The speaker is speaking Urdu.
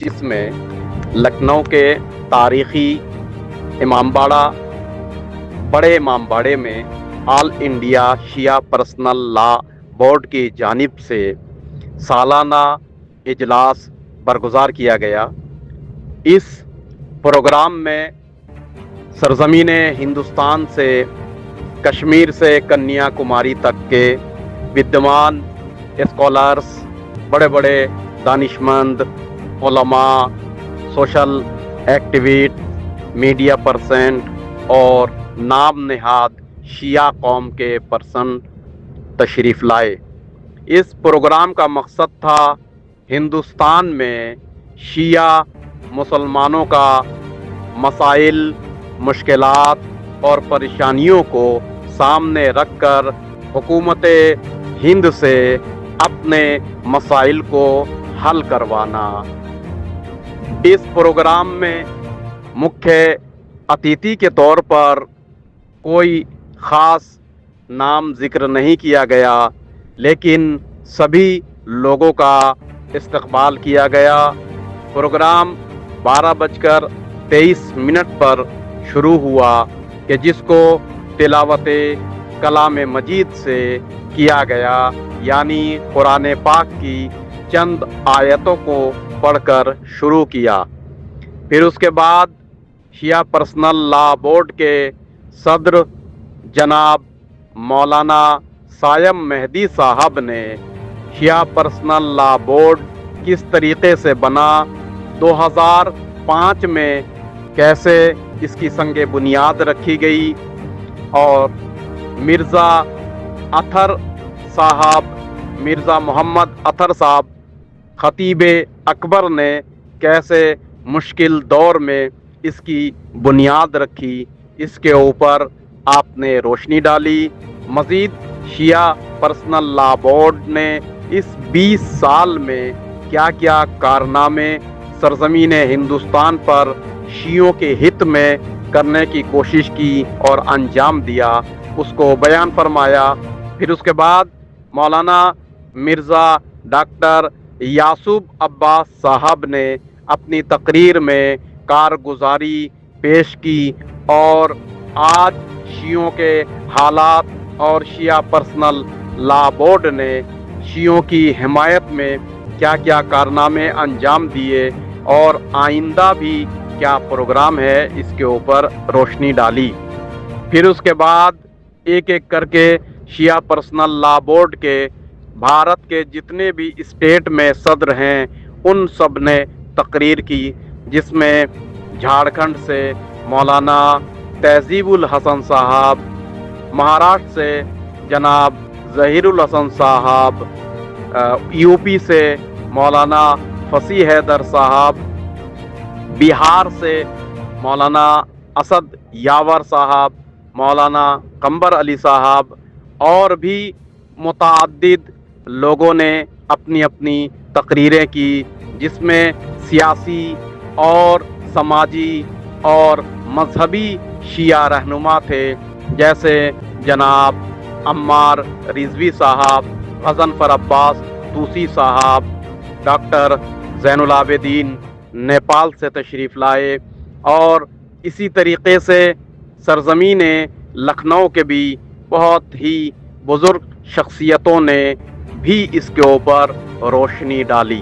جس میں لکھنؤ کے تاریخی امام باڑہ بڑے امام باڑے میں آل انڈیا شیعہ پرسنل لا بورڈ کی جانب سے سالانہ اجلاس برگزار کیا گیا۔ اس پروگرام میں سرزمین ہندوستان سے کشمیر سے کنیا کماری تک کے ودوان اسکالرس، بڑے بڑے دانشمند، علماء، سوشل ایکٹیویسٹ، میڈیا پرسن اور نام نہاد شیعہ قوم کے پرسن تشریف لائے۔ اس پروگرام کا مقصد تھا ہندوستان میں شیعہ مسلمانوں کا مسائل، مشکلات اور پریشانیوں کو سامنے رکھ کر حکومت ہند سے اپنے مسائل کو حل کروانا۔ اس پروگرام میں مکھیہ اتیتھی کے طور پر کوئی خاص نام ذکر نہیں کیا گیا، لیکن سبھی لوگوں کا استقبال کیا گیا۔ پروگرام 12:23 پر شروع ہوا کہ جس کو تلاوت کلام مجید سے کیا گیا، یعنی قرآن پاک کی چند آیتوں کو پڑھ کر شروع کیا۔ پھر اس کے بعد شیعہ پرسنل لا بورڈ کے صدر جناب مولانا سائم مہدی صاحب نے شیعہ پرسنل لا بورڈ کس طریقے سے بنا، 2005 میں کیسے اس کی سنگ بنیاد رکھی گئی، اور مرزا محمد اطہر صاحب خطیب اکبر نے کیسے مشکل دور میں اس کی بنیاد رکھی، اس کے اوپر آپ نے روشنی ڈالی۔ مزید شیعہ پرسنل لا بورڈ نے اس 20 سال میں کیا کیا کارنامے سرزمین ہندوستان پر شیعوں کے ہت میں کرنے کی کوشش کی اور انجام دیا، اس کو بیان فرمایا۔ پھر اس کے بعد مولانا مرزا ڈاکٹر یعقوب عباس صاحب نے اپنی تقریر میں کارگزاری پیش کی اور آج شیعوں کے حالات اور شیعہ پرسنل لا بورڈ نے شیعوں کی حمایت میں کیا کیا کارنامے انجام دیے اور آئندہ بھی کیا پروگرام ہے، اس کے اوپر روشنی ڈالی۔ پھر اس کے بعد ایک ایک کر کے شیعہ پرسنل لا بورڈ کے بھارت کے جتنے بھی اسٹیٹ میں صدر ہیں ان سب نے تقریر کی، جس میں جھارکھنڈ سے مولانا تہذیب الحسن صاحب، مہاراشٹر سے جناب ظہیر الحسن صاحب، یو پی سے مولانا فصیح حیدر صاحب، بہار سے مولانا اسد یاور صاحب، مولانا قمبر علی صاحب اور بھی متعدد لوگوں نے اپنی اپنی تقریریں کی، جس میں سیاسی اور سماجی اور مذہبی شیعہ رہنما تھے، جیسے جناب عمار رضوی صاحب، غضنفر عباس طوسی صاحب، ڈاکٹر زین العابدین نیپال سے تشریف لائے، اور اسی طریقے سے سرزمین لکھنؤ کے بھی بہت ہی بزرگ شخصیتوں نے بھی اس کے اوپر روشنی ڈالی۔